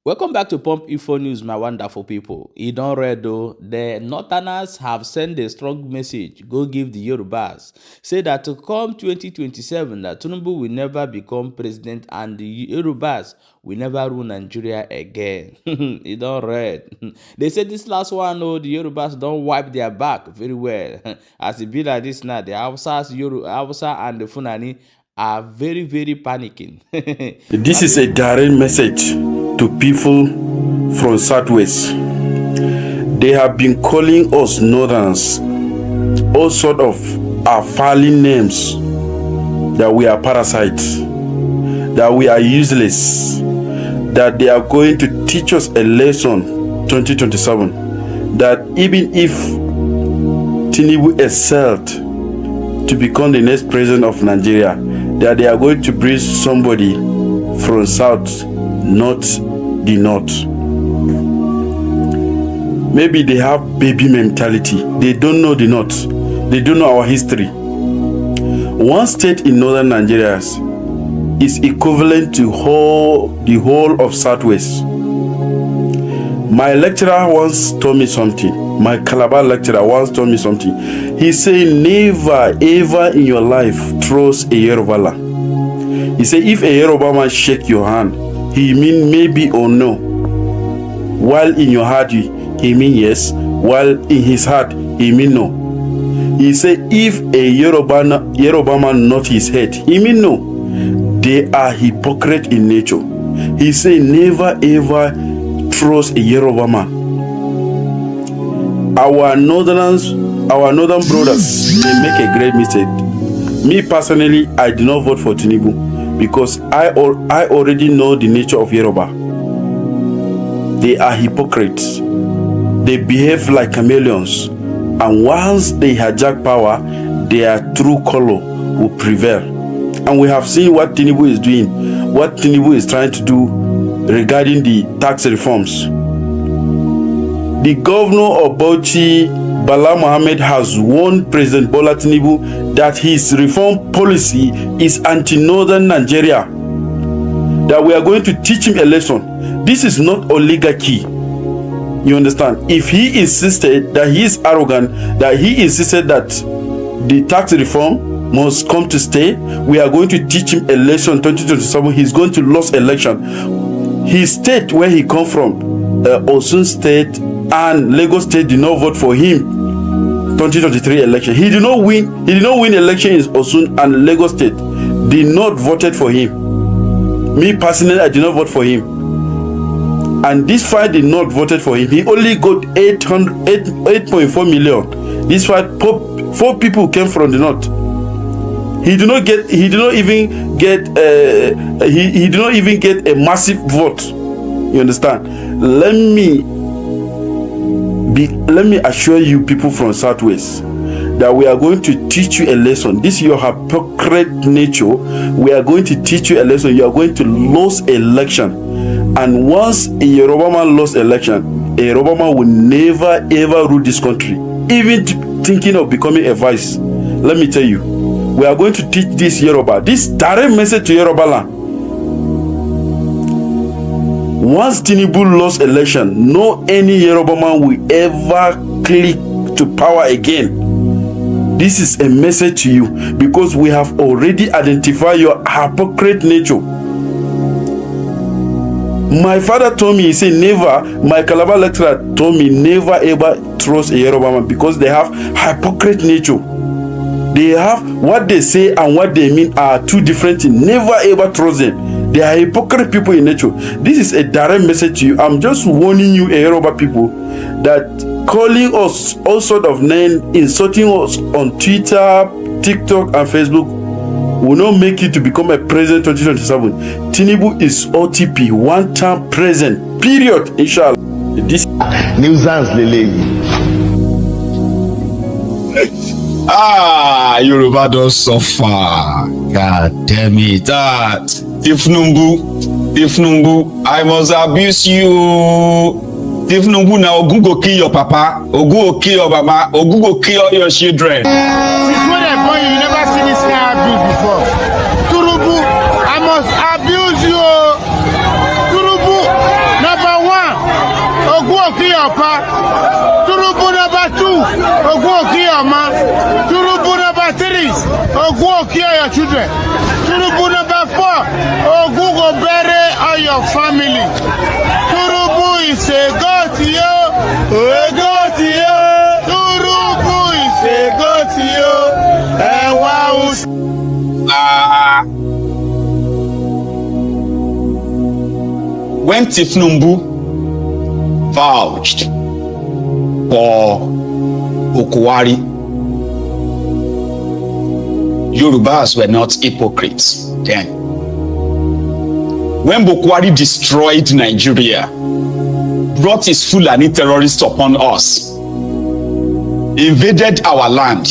Welcome back to Pump Info News, my wonderful people. E don read though, the Northerners have sent a strong message, go give the Yorubas. Say that to come 2027, that Tinubu will never become president and the Yorubas will never rule Nigeria again. E don read. They say this last one, oh, the Yorubas don't wipe their back very well. As it be like this now, the Hausa and the Fulani are very, very panicking. This is a direct message to people from Southwest. They have been calling us Northerns all sort of fouling names, that we are parasites, that we are useless, that they are going to teach us a lesson 2027, that even if Tinubu excelled to become the next president of Nigeria, that they are going to bring somebody from South, not the North. Maybe they have baby mentality. They don't know the North. They don't know our history. One state in northern Nigeria is equivalent to the whole of Southwest. My lecturer once told me something. My Calabar lecturer once told me something. He said, never ever in your life trust a Yoruba land. He said, if a Yoruba man shake your hand, he mean maybe or no. While in your heart, he mean yes. While in his heart, he mean no. He said, if a Yoruba man nod his head, he mean no. They are hypocrite in nature. He said, never ever trust a Yoruba man. Our northern brothers, they make a great mistake. Me personally, I do not vote for Tinubu because I already know the nature of Yoruba. They are hypocrites. They behave like chameleons, and once they hijack power, their true color will prevail. And we have seen what Tinubu is doing, what Tinubu is trying to do regarding the tax reforms. The governor of Bauchi, Bala Mohammed, has warned President Bola Tinubu that his reform policy is anti-northern Nigeria, that we are going to teach him a lesson. This is not oligarchy. You understand? If he insisted that he is arrogant, that he insisted that the tax reform must come to stay, we are going to teach him a lesson 2027. He's going to lose election. His state where he come from, Osun State and Lagos State, did not vote for him 2023 election. He did not win. He did not win election in Osun and Lagos State. Did not voted for him. Me personally, I did not vote for him. And this fight did not voted for him. He only got 8.4 million. This fight, four people came from the north. He did not even get a massive vote. You understand? Let me assure you, people from Southwest, that we are going to teach you a lesson. This is your hypocrite nature. We are going to teach you a lesson. You are going to lose election. And once a Yoruba man lost election, a Yoruba man will never ever rule this country. Even thinking of becoming a vice. Let me tell you, we are going to teach this Yoruba, this direct message to Yoruba land. Once Tinubu lost election, no any Yoruba man will ever click to power again. This is a message to you because we have already identified your hypocrite nature. My father told me, he said never, my Calabar lecturer told me never ever trust a Yoruba man because they have hypocrite nature. They have what they say and what they mean are two different things. Never ever trust them. They are hypocrite people in nature. This is a direct message to you. I'm just warning you, Yoruba people, that calling us all sort of names, insulting us on Twitter, TikTok, and Facebook will not make you to become a president 2027. Tinubu is OTP, one-time president. Period. Inshallah. This nuisance lele. Yoruba don suffer. God damn it. Tinubu, I must abuse you. Tinubu, now Ogun go kill your papa, Ogun go kill your mama, Ogun go kill all your children. Since when I born you never seen this kind of abuse before. Tinubu, I must abuse you. Tinubu, never Papa. Tinubu number 2, Ogun Okiya Ma. Tinubu number 3, Ogun Okiya your children. Tinubu number 4, Ogun go bury all your family. Tinubu is a god to you, a god to you. Tinubu is a god to you, and wow. When Tinubu vouched for Bukwari, Yorubas were not hypocrites then. When Bukwari destroyed Nigeria, brought his Fulani terrorists upon us, invaded our land,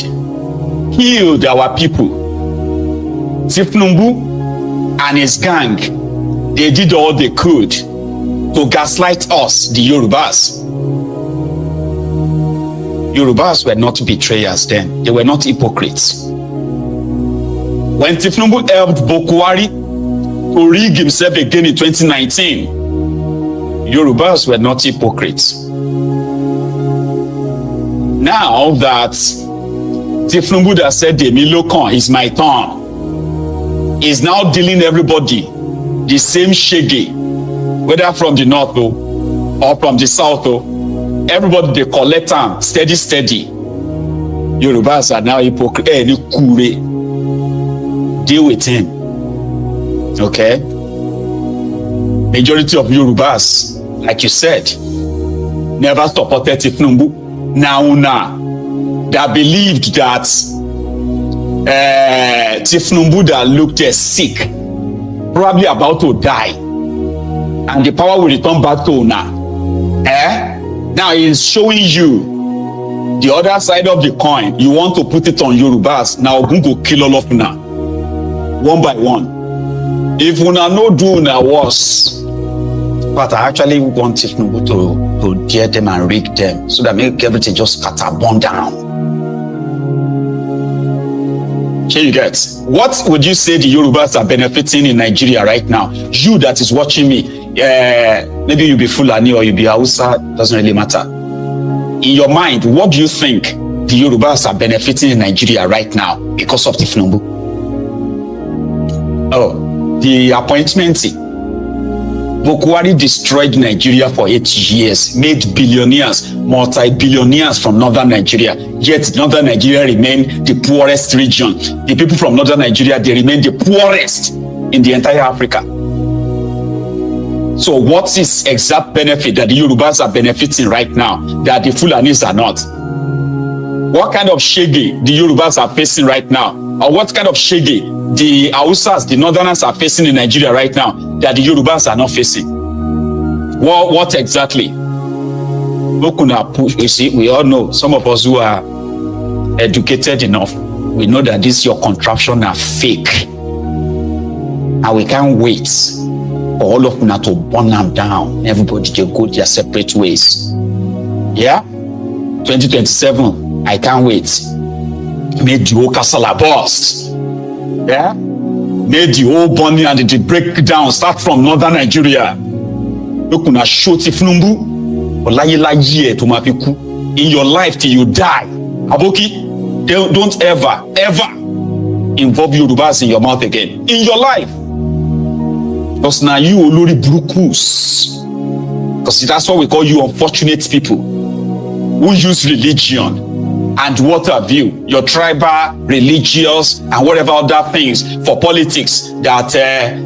killed our people, Tinubu and his gang, they did all they could to gaslight us, the Yorubas. Yorubas were not betrayers then. They were not hypocrites. When Tinubu helped Bukwari to rig himself again in 2019, Yorubas were not hypocrites. Now that Tinubu has said, Demilokan is my turn, is now dealing everybody the same shege, whether from the north or from the south, everybody they collect them steady. Yorubas are now hypocrite. Deal with him. Okay? Majority of Yorubas, like you said, never supported Tinubu. Now, that believed that Tinubu that looked sick, probably about to die, and the power will return back to Una. Now he's showing you the other side of the coin. You want to put it on Yorubas. Now Ogun go kill all of Una, one by one. If Una no do Una worse, but I actually want Tinubu to dare them and rig them, so that make everything just scatter, burn down. Here you get. What would you say the Yorubas are benefiting in Nigeria right now? You that is watching me, maybe you be Fulani or you be Hausa, doesn't really matter. In your mind, what do you think the Yorubas are benefiting in Nigeria right now because of Tinubu? Oh, the appointment. Bukwari destroyed Nigeria for 8 years, made billionaires, multi-billionaires from northern Nigeria. Yet northern Nigeria remained the poorest region. The people from northern Nigeria, they remain the poorest in the entire Africa. So what's its exact benefit that the Yorubas are benefiting right now that the Fulanis are not? What kind of shege the Yorubas are facing right now? Or what kind of shege the Hausas, the Northerners are facing in Nigeria right now that the Yorubas are not facing? What exactly? You see, we all know, some of us who are educated enough, we know that this your contraption are fake. And we can't wait for all of them to burn them down. Everybody to go their separate ways. Yeah? 2027, I can't wait. Made the whole castle burst. Yeah? Made the whole burning and the breakdown start from northern Nigeria. You can show Tinubu in your life till you die. Aboki, don't ever involve Yorubas in your mouth again. In your life. Because now you olori brukus. Because that's what we call you unfortunate people who use religion and what have you, your tribal, religious, and whatever other things for politics that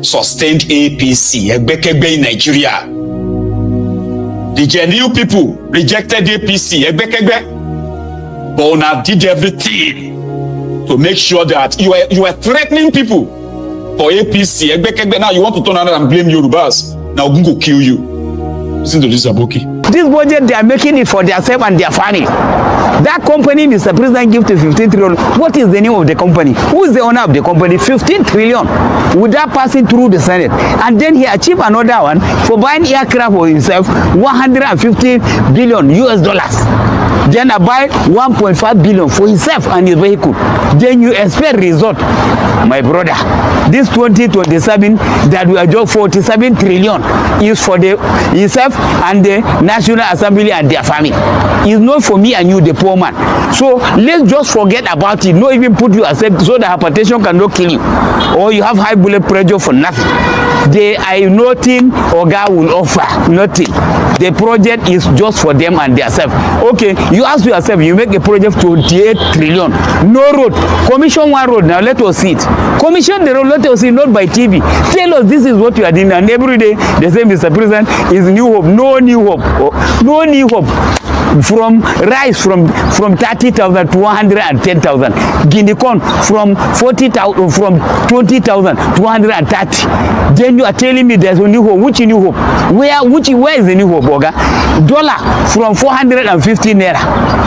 sustained APC, Egbekegbe in Nigeria. The genuine people rejected APC, Egbekegbe, but Una did everything to make sure that you were threatening people for APC, Egbekegbe. Now you want to turn around and blame Yorubas. Now Ogun go kill you. Listen to this, Aboki. This budget, they are making it for themselves and their family. That company Mr. President give to 15 trillion. What is the name of the company? Who is the owner of the company? 15 trillion without passing through the Senate. And then he achieved another one for buying aircraft for himself, 150 billion US dollars. then I buy 1.5 billion for himself and his vehicle, then you expect result. My brother, this 2027 that we are just 47 trillion is for the himself and the National Assembly and their family. It's not for me and you, the poor man. So let's just forget about it. Not even put you aside so the hypertension cannot kill you, or you have high blood pressure for nothing. They are nothing Oga will offer, nothing. The project is just for them and themselves. Okay, you ask yourself, you make a project 28 trillion, no road. Commission one road, now let us see it. Commission the road, let us see, not by TV. Tell us this is what you are doing, and every day they say, Mr. President, is new hope. No new hope. No new hope. From rice from 30,000 to 110,000. Guinea corn from 40,000 from 20,000 to 130. Then you are telling me there's a new hope. Which new hope? Where is the new hope, Oga? Dollar from 450 naira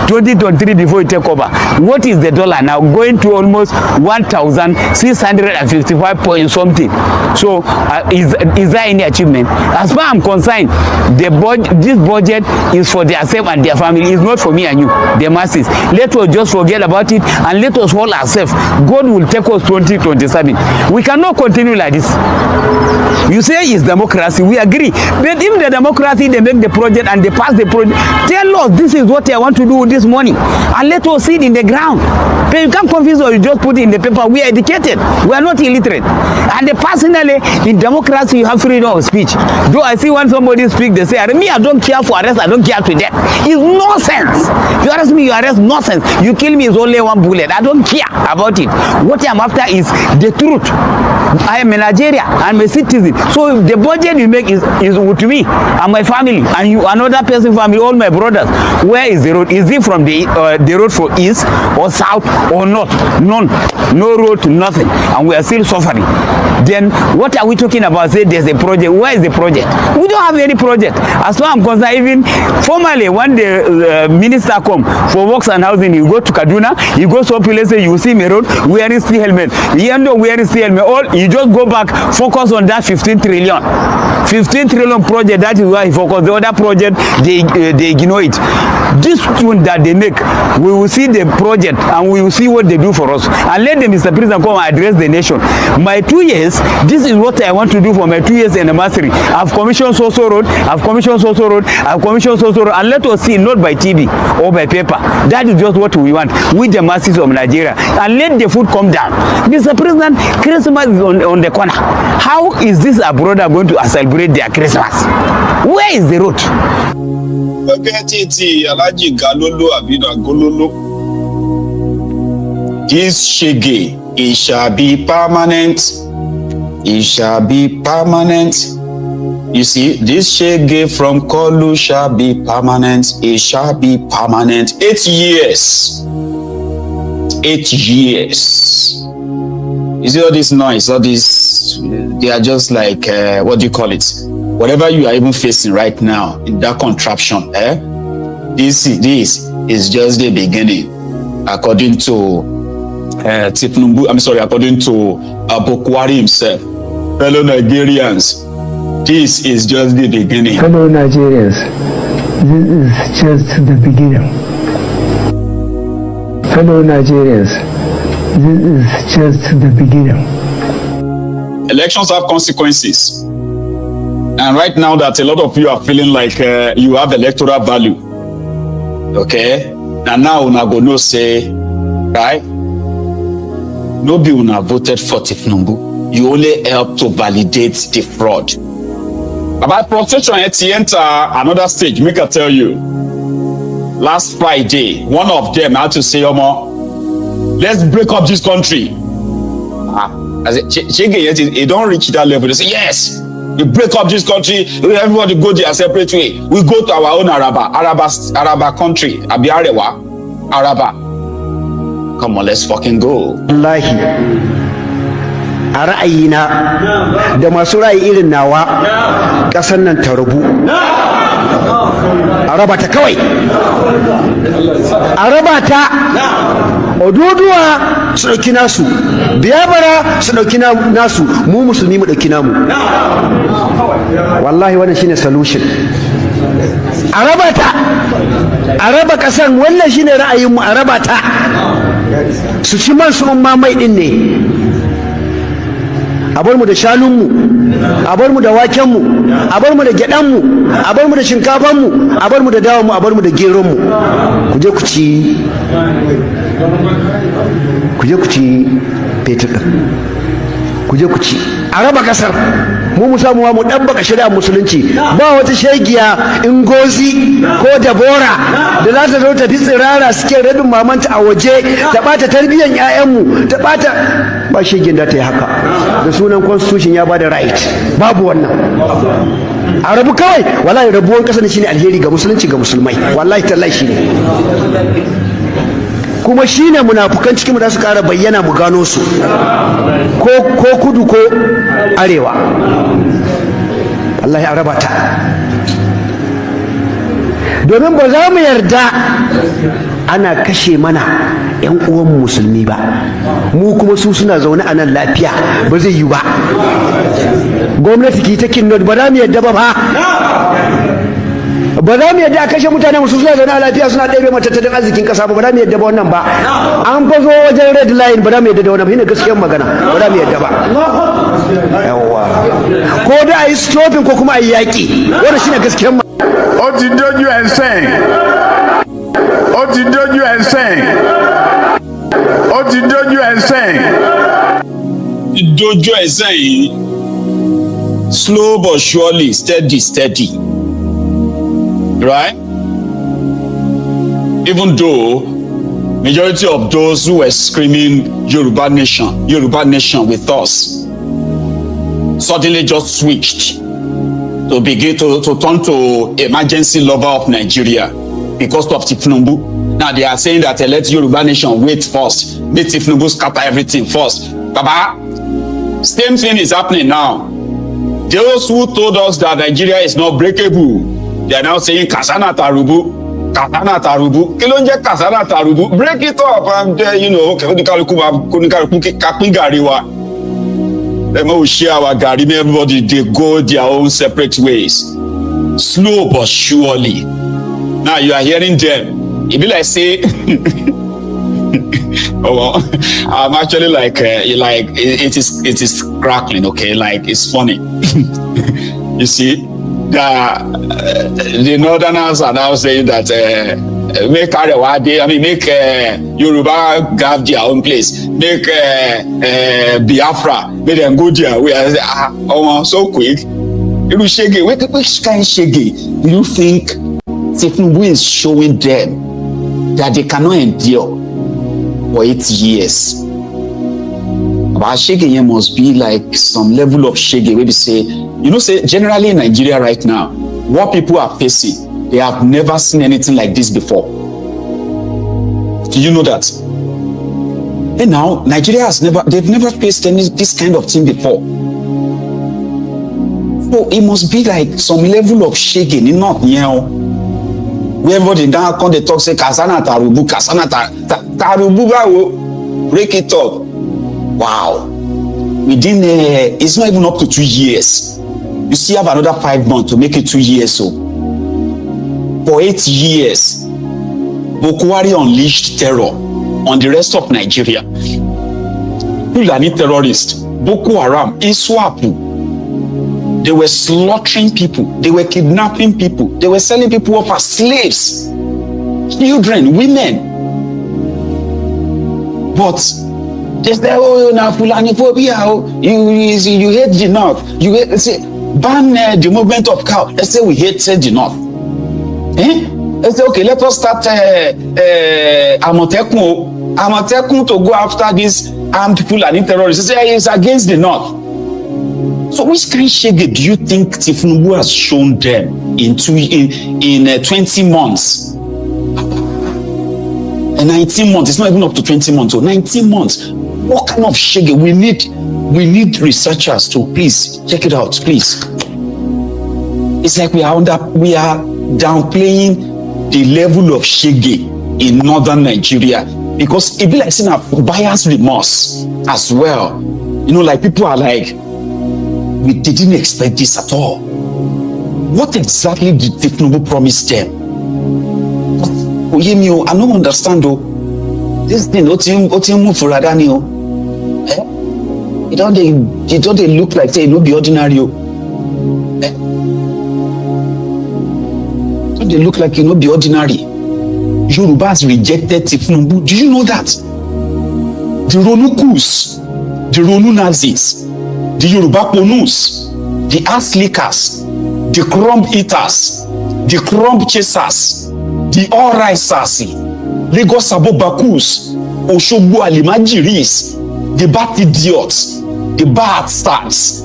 2023 before you take over. What is the dollar now? Going to almost 1,655 point something. So is there any achievement? As far as I'm concerned, this budget is for themselves and their family. It's not for me and you, the masses. Let us just forget about it and let us hold ourselves. God will take us 2027. We cannot continue like this. You say it's democracy, we agree. But if the democracy, they make the project and they pass the project, tell us this is what I want to do with this money, and let us see it in the ground. But you can't confuse or you just put it in the paper. We are educated, we are not illiterate. And personally, in democracy, you have freedom of speech. Though I see when somebody speak, they say, me, I don't care for arrest, I don't care to death. It's nonsense. You arrest me, you arrest, nonsense. You kill me, it's only one bullet. I don't care about it. What I'm after is the truth. I am a Nigerian, I'm a citizen. So if the budget you make is with me and my family and you, another person's family, all my brothers, where is the road? Is it from the road for east or south or north? None. No road to nothing. And we are still suffering. Then what are we talking about? Say there's a project. Where is the project? We don't have any project. As far as I'm concerned, even formally, when the minister come for works and housing, you go to Kaduna, you go some places, you see me road, wearing steel helmet. You end up wearing steel helmet. All you just go back, focus on that 15 trillion. 15 trillion project, that is why he focus. The other project, they ignore it. This tune that they make, we will see the project and we will see what they do for us. And let the Mr. President come and address the nation. My 2 years, this is what I want to do for my 2 years anniversary. I've commissioned so-so road, I've commissioned so-so road, I've commissioned so-so road, and let us see, not by TV or by paper. That is just what we want with the masses of Nigeria. And let the food come down. Mr. President, Christmas is on the corner. How is this a brother going to celebrate their Christmas? Where is the road? This shege, it shall be permanent. It shall be permanent. You see, this shege from Kolu shall be permanent. It shall be permanent. 8 years. 8 years. You see all this noise, all this, they are just like, what do you call it? Whatever you are even facing right now in that contraption, this is just the beginning. According to Tinubu, according to Abokwari himself. Fellow Nigerians, this is just the beginning. Fellow Nigerians, this is just the beginning. Fellow Nigerians, this is just the beginning. Elections have consequences. And right now that a lot of you are feeling like you have electoral value. Okay? And now una go no say, right? No be una voted for Tinubu. You only help to validate the fraud. About frustration, enter another stage. Make I tell you. Last Friday, one of them had to say, Omo, let's break up this country. It don't reach that level. They say, yes, we break up this country. Everybody go their separate way. We go to our own Araba country. Abiarewa, Araba. Come on, let's fucking go. Wallahi, a ra'ayina da masu ra'ayi irin nawa ƙasar nan ta rubu. A raba ta kawai. A raba ta. Oduduwa su ɗauki nasu, Biyabara su ɗauki nasu, mu musulmi mu ɗauki namu. Wallahi wannan shine solution. a raba ta, a raba kasan, wannan shine ra'ayinmu, a raba ta, su ci man su umma mai din ne, a bar mu da shanunmu, a bar mu da wakenmu, a bar mu da gyaɗanmu, a bar mu da shinkafanmu, a bar mu da dawanmu, a bar mu da geronmu. Ku je ku ci fetur ɗin, ku je ku ci, a raba kasar, mu samu mu ɗabbaka shari'ar musulunci. Ba wata shegiya Ngozi ko Dabora da za ta zo ta fi tsirara suke rabin mamanta a waje ta ɓata tarbiyyar 'ya'yanmu, ta ɓata, ba shegin da ta yi haka da sunan constitution ya ba da right. Babu wannan, a rabu kawai. Wallahi rabuwan ƙasa ne shine alheri ga musulunci, ga musulmai, wallahi tallahi shine, kuma shine munafukan cikin mu da su ƙara bayyana mu gano su, ko kudu ko arewa. wallahi a raba ta, domin ba za mu yarda ana kashe mana 'yan uwan musulmi ba, mu kuma su suna zaune a nan lafiya, ba zai yi ba. Gwamnati ki ta kinnot, ba za mu yarda ba, ba za mu yadda a kashe mutane musu suna zaune a lafiya suna ɗebe matattalin arzikin ƙasa ba za mu yadda ba wannan ba. An fa zo wajen red line, ba za mu yadda da wannan, shine gaskiyar magana, ba za mu yadda ba. Yawwa, ko da a yi stopping ko kuma a yi yaƙi, wannan shine gaskiyar magana. Ó ti dójú ẹ̀ sẹ́yìn, ó ti dójú ẹ̀ sẹ́yìn, ó ti dójú ẹ̀ sẹ́yìn. Dojú ẹ̀ sẹ́yìn, slow but surely, steady. Right? Even though majority of those who were screaming Yoruba nation with us suddenly just switched to begin to turn to emergency lover of Nigeria because of Tinubu. Now they are saying that let Yoruba nation wait first, let Tinubu scatter everything first. Baba, same thing is happening now. Those who told us that Nigeria is not breakable, they are now saying Kasana Tarubu. Kí ló ń jẹ́ Kasana Tarubu? Break it up and oníkàlùkù kápín gàrí wa. Let me share our gàrí, everybody they go their own separate ways. Slow but surely. Now you are hearing them. It be like say oh well, I'm actually like it is crackling, okay? Like it's funny. You see? The northerners are now saying that make Yoruba have their own place, make Biafra, make them go there. We are so quick. Which kind of shege do you think Tinubu is showing them that they cannot endure for 8 years? But shege here must be like some level of shege where we say, say generally in Nigeria right now, what people are facing, they have never seen anything like this before. Do you know that? And now Nigeria they've never faced this kind of thing before. So it must be like some level of shaking, not where everybody down come they talk say Kasana Tarubu, Tarubu, break it up. Wow. Within it's not even up to 2 years. You still have another 5 months to make it 2 years. So for 8 years, Boko Haram unleashed terror on the rest of Nigeria. Fulani terrorists, Boko Haram, Iswapu, they were slaughtering people, they were kidnapping people, they were selling people off as slaves, children, women. But they say, oh, now Fulani phobia, you hate the North, you hate, say, ban the movement of cow. They say we hate the North. They say, okay, let us start Amotekun to go after these armed Fulani terrorists. They say it's against the North. So which kind of shege do you think Tinubu has shown them in 20 months? And 19 months, it's not even up to 20 months, so 19 months. What kind of shege? We need researchers to please check it out, please. It's like we are downplaying the level of shege in northern Nigeria because it be like seeing a buyer's remorse as well. Like people are like, we didn't expect this at all. What exactly did Tinubu promise them? Oye mi o, I no understand o. This thing o ti move for Radani o. It don't they look like say no be ordinary o. Don't they look like no be ordinary? Yorubas rejected Tinubu. Do you know that? The Ronukus, the Ronu Nazis, the Yoruba Ponus, the ass lickers, the crumb eaters, the crumb chasers, the all-risers, Lagos Sabo Bakus, Oshogbo Alimajiris, the bad idiots, the bad stars.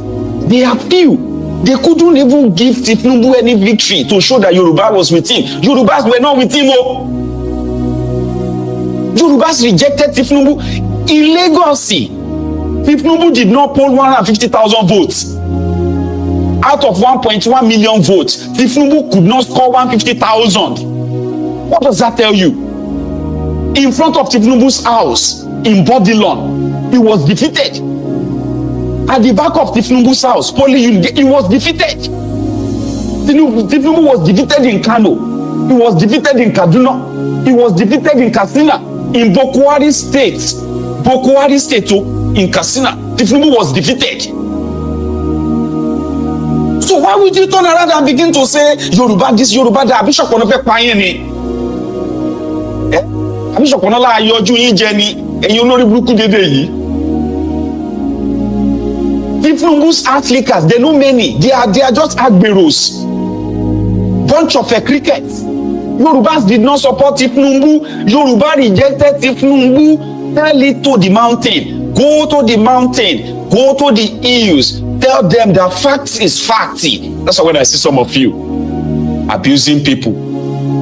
They are few. They couldn't even give Tinubu any victory to show that Yoruba was with him. Yorubas were not with him. Oh. Yorubas rejected Tinubu. In Lagos, Tinubu did not poll 150,000 votes. Out of 1.1 million votes, Tinubu could not score 150,000. What does that tell you? In front of Tinubu's house in Bodilon, he was defeated. At the back of Tinubu's house, he was defeated. Tinubu was defeated in Kano. He was defeated in Kaduna. He was defeated in Katsina. In Bokwari State, in Katsina, Tinubu was defeated. So why would you turn around and begin to say Yoruba this, Yoruba that? Bishop Onofe Payeni. Bishop Onola Ayoju Ijeni. Eyi olori buruku dede yi. Tinubu's athletes, they know many. They are just agberos. Bunch of crickets. Yorubas did not support Tinubu. Yoruba rejected Tinubu. Tell it to the mountain. Go to the mountain. Go to the hills. Tell them that fact is facty. That's why when I see some of you abusing people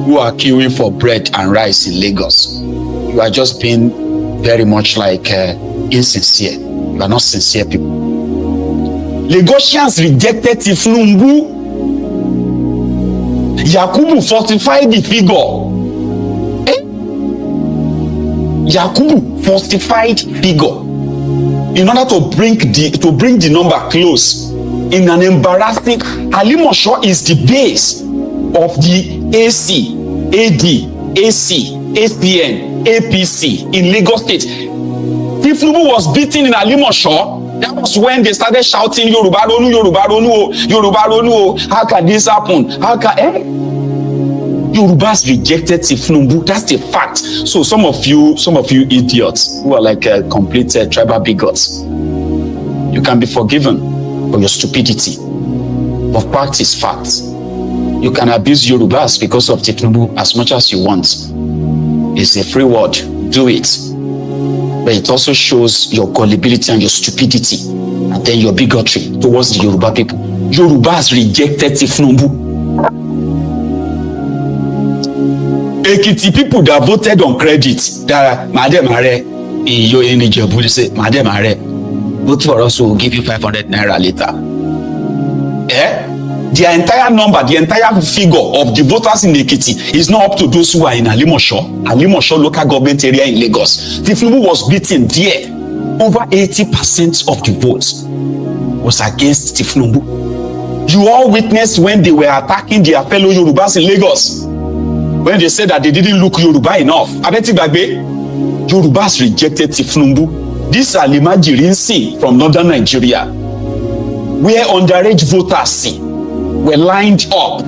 who are queuing for bread and rice in Lagos, you are just being very much like insincere. You are not sincere people. Lagosians rejected Tinubu. Yakubu falsified the figure. Yakubu falsified figure in order to bring the number close in an embarrassing. Alimosho is the base of the AC, AD, AC, APN, APC in Lagos State. Tinubu was beaten in Alimosho. That was when they started shouting Yoruba Ronu, Yoruba Ronu, Yoruba Ronu. How can this happen? How can Yorubas rejected Tinubu? That's the fact. So some of you idiots who are like complete tribal bigots, you can be forgiven for your stupidity. But fact is fact. You can abuse Yorubas because of Tinubu as much as you want. It's a free word. Do it. But it also shows your gullibility and your stupidity, and then your bigotry towards the Yoruba people. Yorubas rejected Tinubu. Ekiti people that voted on credit, that Madam Are in Ijebu, they say, Madam Are, vote for us, we'll give you 500 naira later. The entire number, the entire figure of the voters in Ekiti is not up to those who are in Alimosho local government area in Lagos. Tinubu was beaten there. Over 80% of the votes was against Tinubu. You all witnessed when they were attacking their fellow Yorubas in Lagos. When they said that they didn't look Yoruba enough. Abeti Bagbe, Yorubas rejected Tinubu. These are Limajirinsi from northern Nigeria, where underage voters were lined up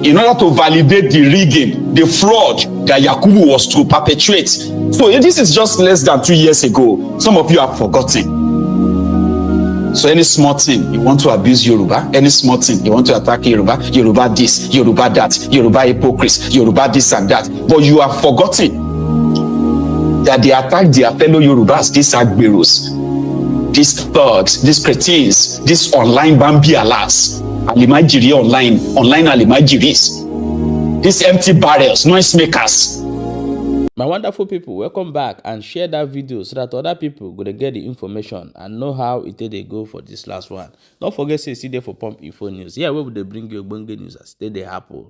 in order to validate the rigging, the fraud that Yakubu was to perpetuate. So this is just less than 2 years ago. Some of you have forgotten. So any small thing you want to abuse Yoruba, any small thing you want to attack Yoruba, Yoruba this, Yoruba that, Yoruba hypocrites, Yoruba this and that. But you have forgotten that they attack their fellow Yorubas, these agberos, these thugs, these cretins, these online Bambi alas, Alimajiri online Alimajiris, these empty barrels, noisemakers. My wonderful people, welcome back and share that video so that other people go to get the information and know how it they go for this last one. Don't forget to see there for Pump Info News. Yeah, where would they bring you Bonga news as they happen.